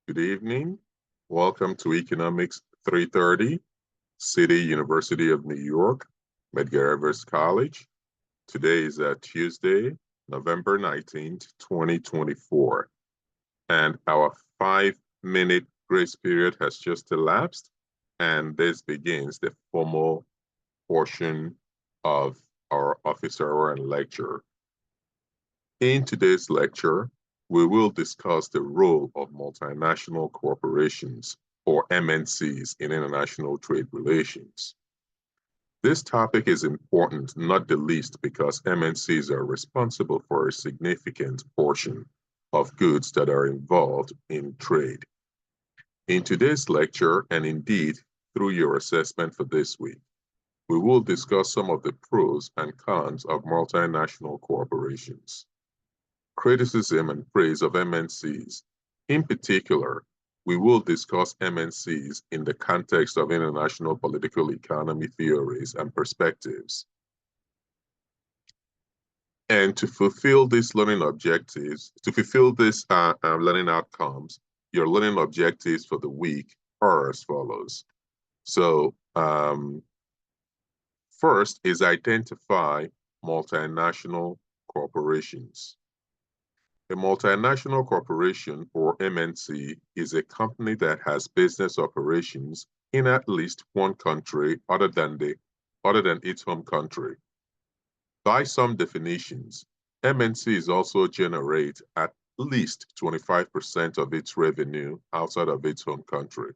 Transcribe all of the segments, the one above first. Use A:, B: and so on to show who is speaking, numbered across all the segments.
A: Good evening. Welcome to Economics 330, City University of New York, Medgar Evers College. Today is Tuesday, November 19th, 2024, and our 5-minute grace period has just elapsed, and this begins the formal portion of our office hour and lecture. In today's lecture, we will discuss the role of multinational corporations, or MNCs, in international trade relations. This topic is important, not the least because MNCs are responsible for a significant portion of goods that are involved in trade. In today's lecture, and indeed through your assessment for this week, we will discuss some of the pros and cons of multinational corporations, criticism and praise of MNCs. In particular, we will discuss MNCs in the context of international political economy theories and perspectives. And to fulfill these learning objectives, to fulfill these learning outcomes, your learning objectives for the week are as follows. So first is identify multinational corporations. A multinational corporation, or MNC, is a company that has business operations in at least one country other than its home country. By some definitions, MNCs also generate at least 25% of its revenue outside of its home country.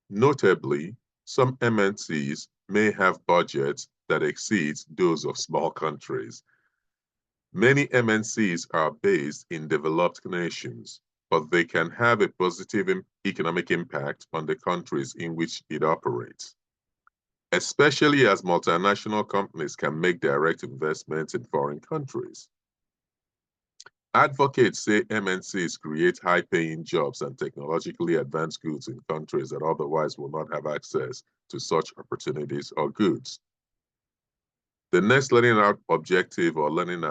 A: Notably, some MNCs may have budgets that exceeds those of small countries. Many MNCs are based in developed nations, but they can have a positive economic impact on the countries in which it operates, especially as multinational companies can make direct investments in foreign countries. Advocates say MNCs create high-paying jobs and technologically advanced goods in countries that otherwise will not have access to such opportunities or goods. The next learning objective or learning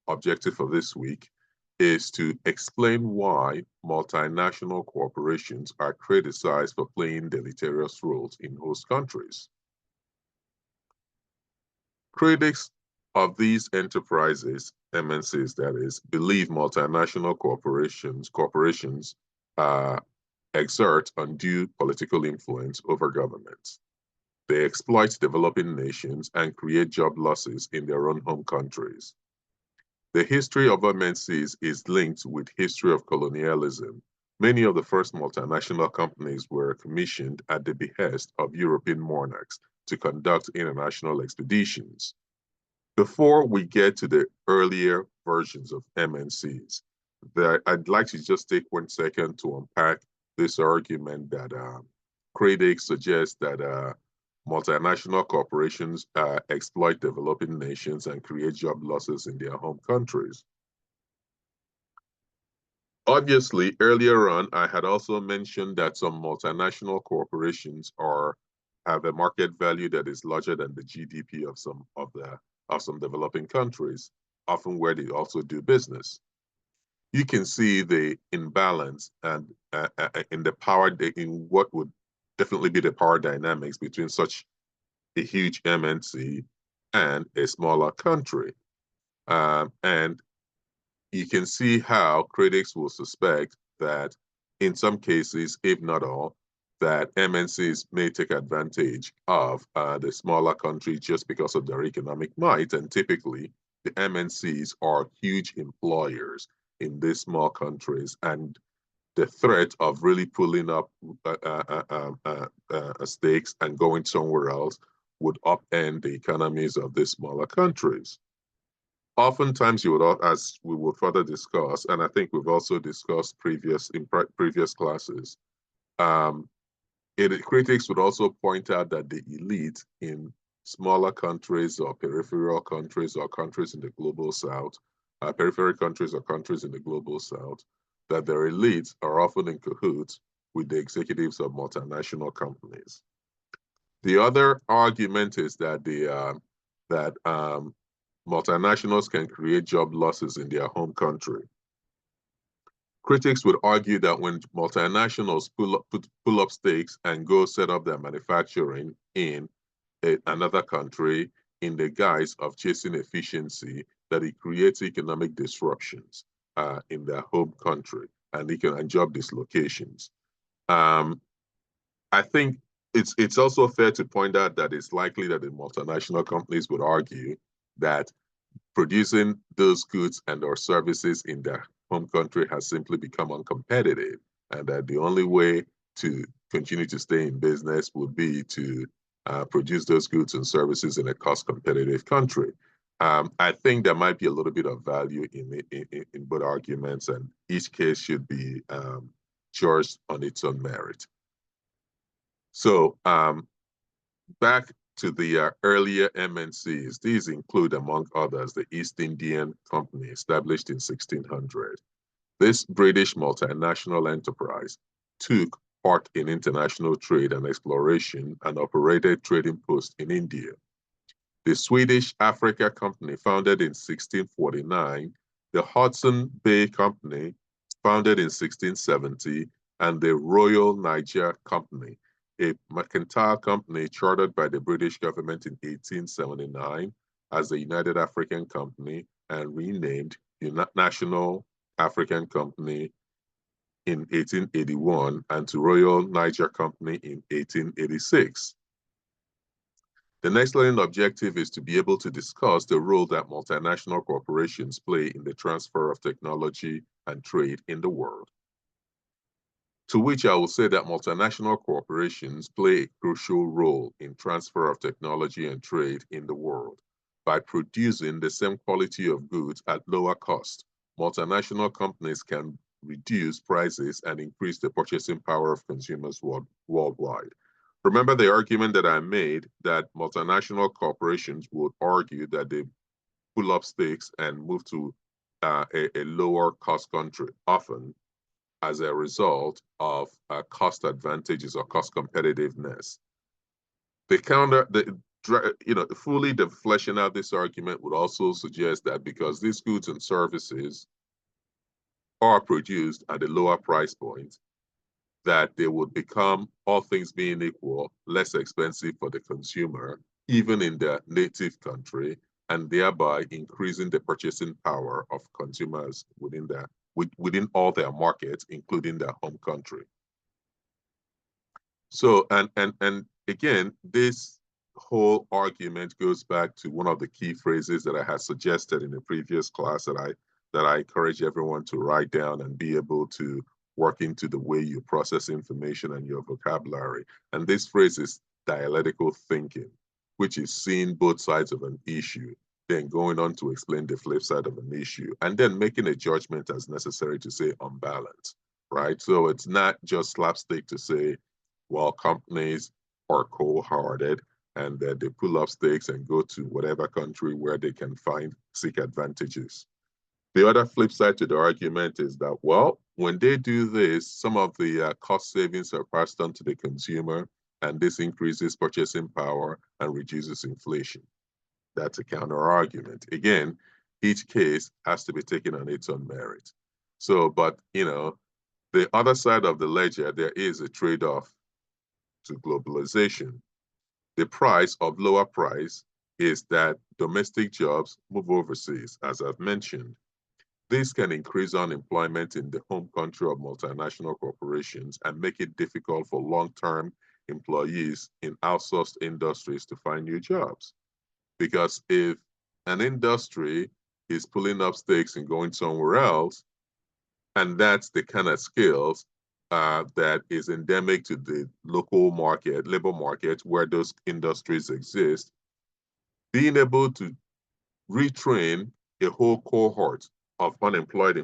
A: objective for this week is to explain why multinational corporations are criticized for playing deleterious roles in host countries. Critics of these enterprises, MNCs that is, believe multinational corporations exert undue political influence over governments. They exploit developing nations and create job losses in their own home countries. The history of MNCs is linked with history of colonialism. Many of the first multinational companies were commissioned at the behest of European monarchs to conduct international expeditions. Before we get to the earlier versions of MNCs, I'd like to just take 1 second to unpack this argument that critics suggest that multinational corporations exploit developing nations and create job losses in their home countries. Obviously, earlier on, I had also mentioned that some multinational corporations have a market value that is larger than the GDP of some developing countries, often where they also do business. You can see the imbalance and in what would definitely be the power dynamics between such a huge MNC and a smaller country. And you can see how critics will suspect that in some cases, if not all, that MNCs may take advantage of the smaller country just because of their economic might. And typically, the MNCs are huge employers in these small countries, and the threat of really pulling up stakes and going somewhere else would upend the economies of these smaller countries. Oftentimes, as we will further discuss, and I think we've also discussed in previous classes, critics would also point out that the elite in smaller countries or peripheral countries or countries in the global south, peripheral countries or countries in the global south, that their elites are often in cahoots with the executives of multinational companies. The other argument is that multinationals can create job losses in their home country. Critics would argue that when multinationals pull up stakes and go set up their manufacturing in another country in the guise of chasing efficiency, that it creates economic disruptions in their home country and job dislocations. I think it's also fair to point out that it's likely that the multinational companies would argue that producing those goods and or services in their home country has simply become uncompetitive, and that the only way to continue to stay in business would be to produce those goods and services in a cost-competitive country. I think there might be a little bit of value in both arguments, and each case should be judged on its own merit. So back to the earlier MNCs, these include, among others, the East Indian Company, established in 1600. This British multinational enterprise took part in international trade and exploration and operated trading posts in India. The Swedish Africa Company, founded in 1649, the Hudson Bay Company, founded in 1670, and the Royal Niger Company, a mercantile company chartered by the British government in 1879 as the United African Company and renamed National African Company in 1881 and to Royal Niger Company in 1886. The next learning objective is to be able to discuss the role that multinational corporations play in the transfer of technology and trade in the world. To which I will say that multinational corporations play a crucial role in transfer of technology and trade in the world. By producing the same quality of goods at lower cost, multinational companies can reduce prices and increase the purchasing power of consumers worldwide. Remember the argument that I made that multinational corporations would argue that they pull up stakes and move to a lower cost country, often as a result of cost advantages or cost competitiveness. Fully fleshing out this argument would also suggest that because these goods and services are produced at a lower price point, that they would become, all things being equal, less expensive for the consumer, even in their native country, and thereby increasing the purchasing power of consumers within all their markets, including their home country. So, and again, this whole argument goes back to one of the key phrases that I had suggested in the previous class that I encourage everyone to write down and be able to work into the way you process information and your vocabulary. And this phrase is dialectical thinking, which is seeing both sides of an issue, then going on to explain the flip side of an issue, and then making a judgment as necessary to say unbalanced, right? So it's not just slapstick to say, well, companies are cold-hearted and that they pull up stakes and go to whatever country where they can seek advantages. The other flip side to the argument is that, well, when they do this, some of the cost savings are passed on to the consumer, and this increases purchasing power and reduces inflation. That's a counter argument. Again, each case has to be taken on its own merit. So, but, the other side of the ledger, there is a trade-off to globalization. The price of lower price is that domestic jobs move overseas, as I've mentioned. This can increase unemployment in the home country of multinational corporations and make it difficult for long-term employees in outsourced industries to find new jobs. Because if an industry is pulling up stakes and going somewhere else, and that's the kind of skills that is endemic to the local market, labor market, where those industries exist, being able to retrain a whole cohort of unemployed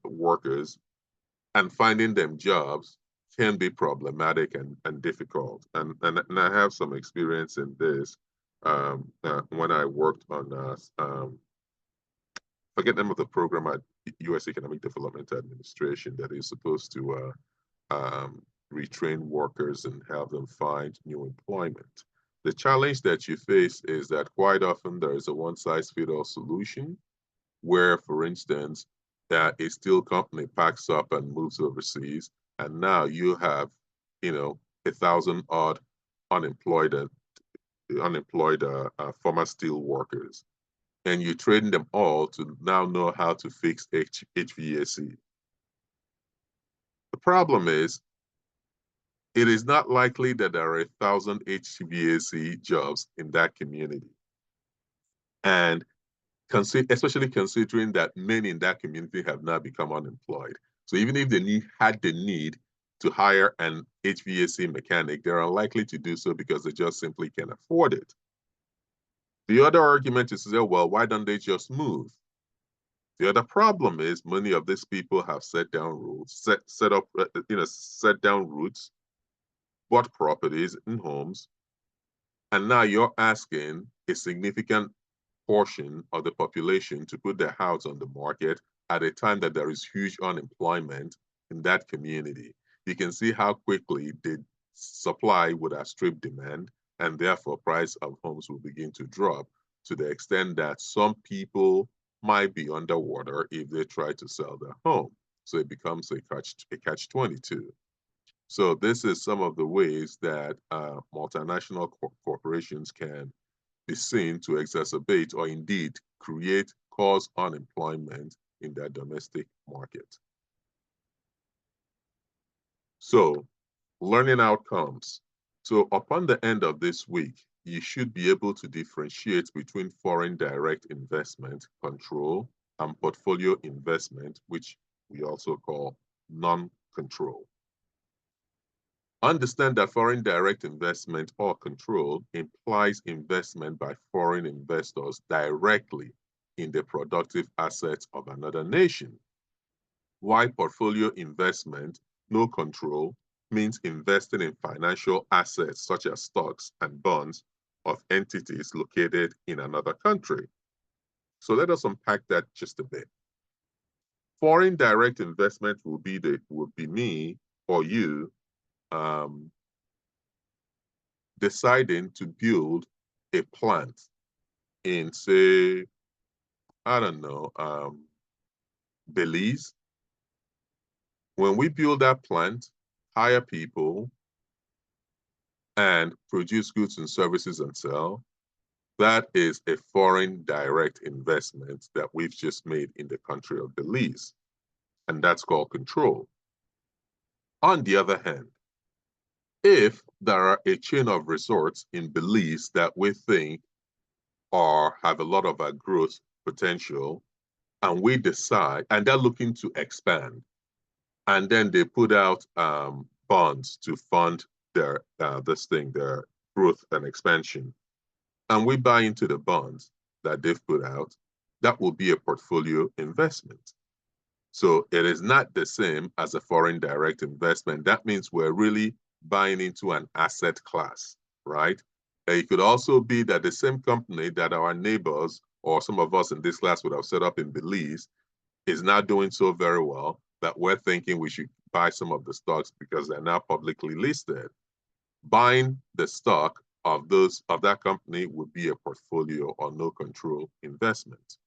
A: workers, and finding them jobs can be problematic and difficult. And I have some experience in this when I worked on, forget the name of the program at U.S. Economic Development Administration that is supposed to retrain workers and have them find new employment. The challenge that you face is that quite often there is a one-size-fits-all solution where, for instance, that a steel company packs up and moves overseas, and now you have, 1,000 odd unemployed former steel workers, and you train them all to now know how to fix HVAC. The problem is, it is not likely that there are 1,000 HVAC jobs in that community. And especially considering that many in that community have now become unemployed. So even if they had the need to hire an HVAC mechanic, they're unlikely to do so because they just simply can't afford it. The other argument is to say, well, why don't they just move? The other problem is many of these people have set down rules, set down roots, bought properties and homes, and now you're asking a significant portion of the population to put their house on the market at a time that there is huge unemployment in that community. You can see how quickly the supply would outstrip demand, and therefore price of homes will begin to drop to the extent that some people might be underwater if they try to sell their home. So it becomes a catch-22. So this is some of the ways that multinational corporations can be seen to exacerbate or indeed cause unemployment in their domestic market. So, learning outcomes. So, upon the end of this week, you should be able to differentiate between foreign direct investment control and portfolio investment, which we also call non-control. Understand that foreign direct investment or control implies investment by foreign investors directly in the productive assets of another nation. While portfolio investment, no control, means investing in financial assets such as stocks and bonds of entities located in another country. So let us unpack that just a bit. Foreign direct investment would be me or you deciding to build a plant in, say, I don't know, Belize. When we build that plant, hire people, and produce goods and services and sell, that is a foreign direct investment that we've just made in the country of Belize. And that's called control. On the other hand, if there are a chain of resorts in Belize that we think have a lot of growth potential, and we decide, and they're looking to expand, and then they put out bonds to fund their growth and expansion, and we buy into the bonds that they've put out, that will be a portfolio investment. So it is not the same as a foreign direct investment. That means we're really buying into an asset class, right? It could also be that the same company that our neighbors or some of us in this class would have set up in Belize is now doing so very well that we're thinking we should buy some of the stocks because they're now publicly listed. Buying the stock of that company would be a portfolio or no control investment.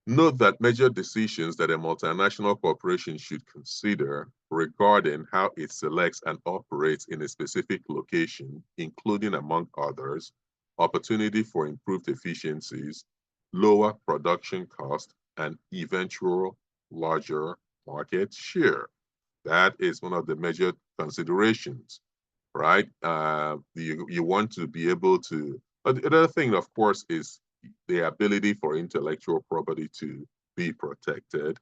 A: Note that major decisions that a multinational corporation should consider regarding how it selects and operates in a specific location, including, among others, opportunity for improved efficiencies, lower production cost, and eventual larger market share. That is one of the major considerations, right? You want to be able to, but the other thing, of course, is the ability for intellectual property to be protected,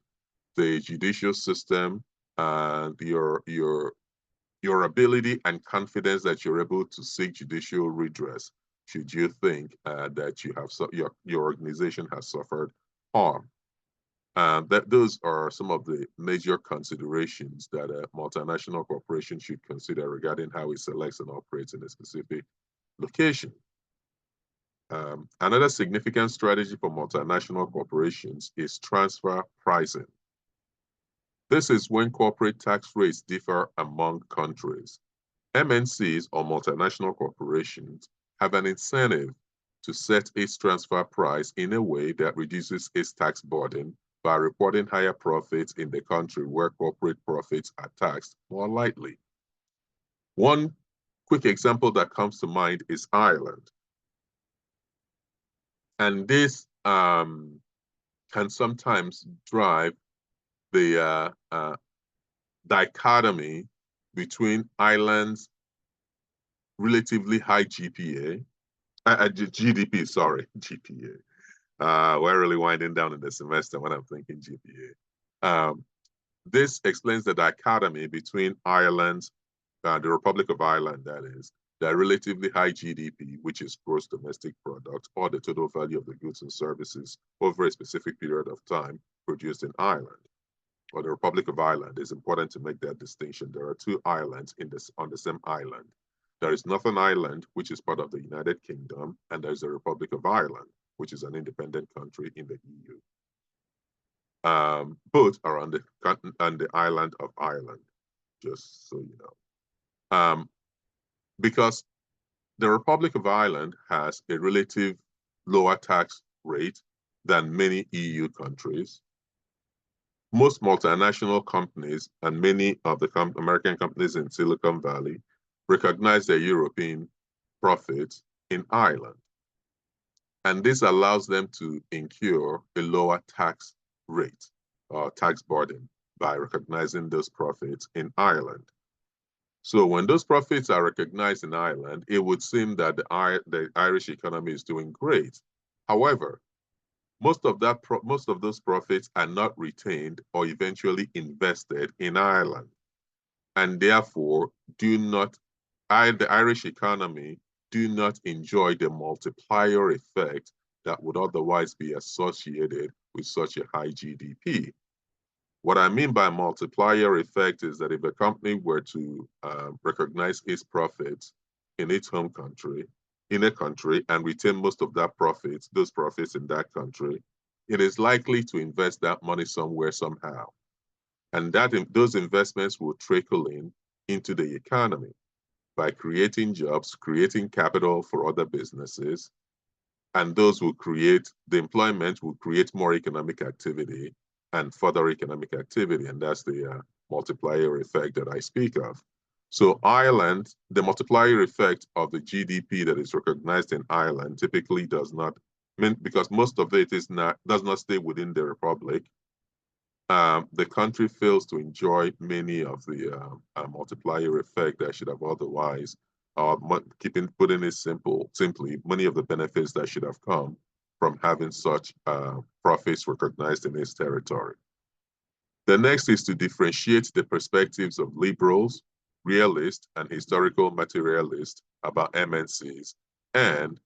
A: the judicial system, and your ability and confidence that you're able to seek judicial redress should you think that your organization has suffered harm. Those are some of the major considerations that a multinational corporation should consider regarding how it selects and operates in a specific location. Another significant strategy for multinational corporations is transfer pricing. This is when corporate tax rates differ among countries. MNCs or multinational corporations have an incentive to set its transfer price in a way that reduces its tax burden by reporting higher profits in the country where corporate profits are taxed more lightly. One quick example that comes to mind is Ireland. And this can sometimes drive the dichotomy between Ireland's relatively high GDP, sorry, GPA. We're really winding down in the semester when I'm thinking GPA. This explains the dichotomy between Ireland's, the Republic of Ireland, that is, the relatively high GDP, which is gross domestic product, or the total value of the goods and services over a specific period of time produced in Ireland, or the Republic of Ireland. It's important to make that distinction. There are two islands on the same island. There is Northern Ireland, which is part of the United Kingdom, and there's the Republic of Ireland, which is an independent country in the EU. Both are on the island of Ireland, just so you know. Because the Republic of Ireland has a relative lower tax rate than many EU countries. Most multinational companies and many of the American companies in Silicon Valley recognize their European profits in Ireland. And this allows them to incur a lower tax rate or tax burden by recognizing those profits in Ireland. So when those profits are recognized in Ireland, it would seem that the Irish economy is doing great. However, most of those profits are not retained or eventually invested in Ireland, and therefore the Irish economy do not enjoy the multiplier effect that would otherwise be associated with such a high GDP. What I mean by multiplier effect is that if a company were to recognize its profits in its home country, in a country, and retain most of those profits in that country, it is likely to invest that money somewhere somehow. And those investments will trickle into the economy by creating jobs, creating capital for other businesses, and the employment will create more economic activity and further economic activity, and that's the multiplier effect that I speak of. So Ireland, the multiplier effect of the GDP that is recognized in Ireland typically does not, because most of it does not stay within the Republic. The country fails to enjoy many of the multiplier effect that should have otherwise, putting it simply, many of the benefits that should have come from having such profits recognized in its territory. The next is to differentiate the perspectives of liberals, realists, and historical materialists about MNCs. And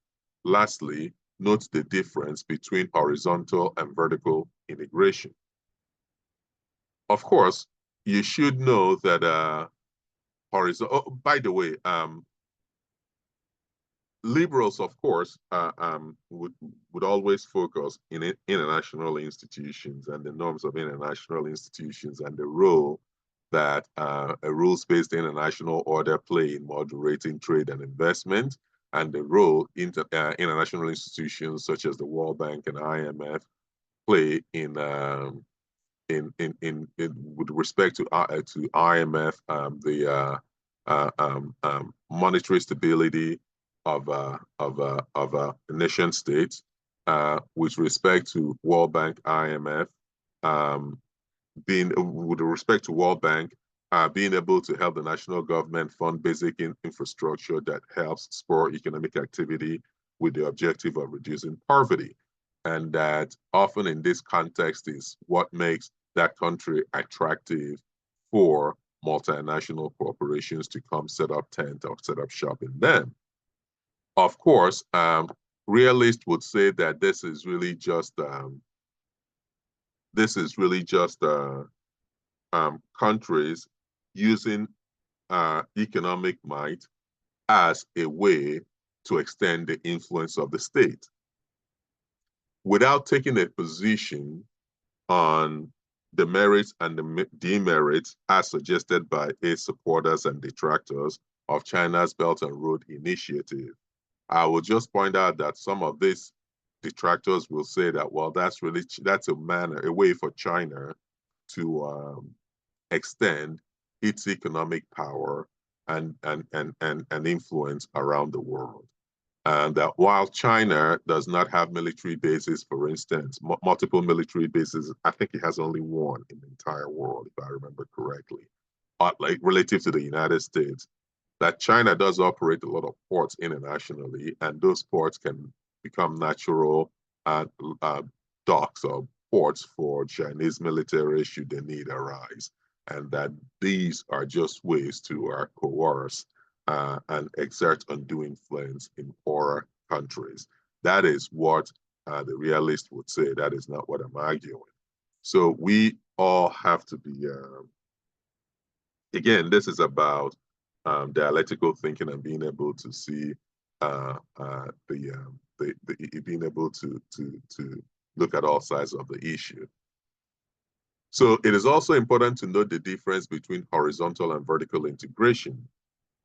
A: lastly, note the difference between horizontal and vertical integration. Of course, you should know that horizontal, oh, by the way, liberals, of course, would always focus in international institutions and the norms of international institutions and the role that a rules-based international order play in moderating trade and investment, and the role international institutions such as the World Bank and IMF play with respect to IMF, the monetary stability of nation states, with respect to World Bank, IMF, with respect to World Bank, being able to help the national government fund basic infrastructure that helps spur economic activity with the objective of reducing poverty. And that often in this context is what makes that country attractive for multinational corporations to come set up tent or set up shop in them. Of course, realists would say that this is really just countries using economic might as a way to extend the influence of the state, without taking a position on the merits and the demerits as suggested by its supporters and detractors of China's Belt and Road Initiative. I will just point out that some of these detractors will say that, well, that's a way for China to extend its economic power and influence around the world. And that while China does not have military bases, for instance, multiple military bases, I think it has only one in the entire world, if I remember correctly, like relative to the United States, that China does operate a lot of ports internationally, and those ports can become natural uh, uh, docks or ports for Chinese military should the need arise, and that these are just ways to coerce and exert undue influence in poorer countries. That is what the realist would say. That is not what I'm arguing. So we all have to be again, this is about dialectical thinking and being able to see being able to look at all sides of the issue. So it is also important to note the difference between horizontal and vertical integration.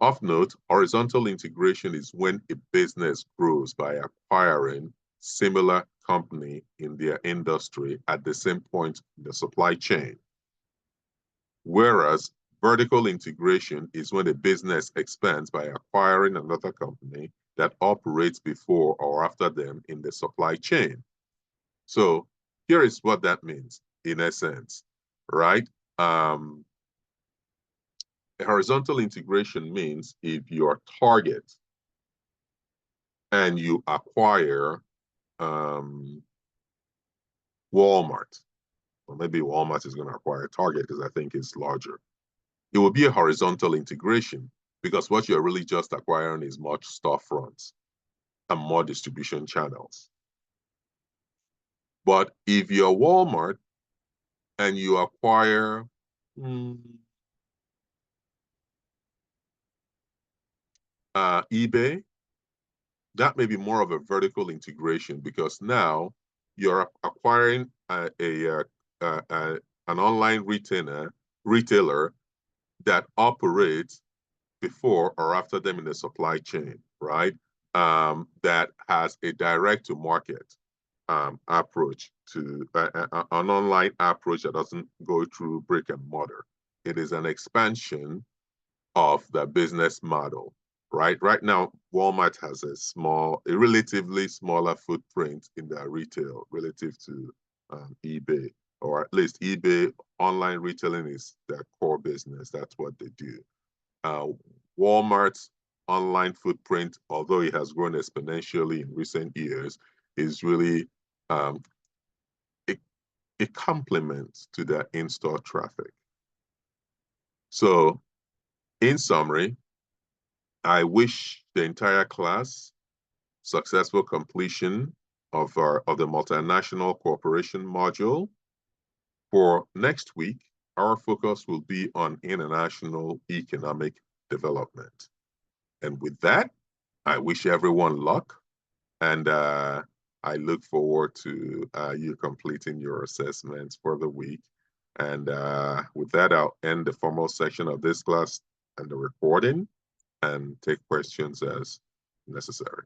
A: Of note, horizontal integration is when a business grows by acquiring similar company in their industry at the same point in the supply chain. Whereas vertical integration is when a business expands by acquiring another company that operates before or after them in the supply chain. So here is what that means in essence, right? A horizontal integration means if your target and you acquire Walmart, or maybe Walmart is going to acquire Target because I think it's larger. It will be a horizontal integration because what you're really just acquiring is more storefronts and more distribution channels. But if you're Walmart and you acquire eBay, that may be more of a vertical integration because now you're acquiring an online retailer that operates before or after them in the supply chain, right? That has a direct to market approach to an online approach that doesn't go through brick and mortar. It is an expansion of the business model, right? Right now, Walmart has a relatively smaller footprint in their retail relative to eBay, or at least eBay online retailing is their core business. That's what they do. Walmart's online footprint, although it has grown exponentially in recent years, is really a complement to their in-store traffic. So, in summary, I wish the entire class successful completion of the multinational cooperation module. For next week, our focus will be on international economic development. And with that, I wish everyone luck, and I look forward to you completing your assessments for the week. And with that, I'll end the formal section of this class and the recording and take questions as necessary.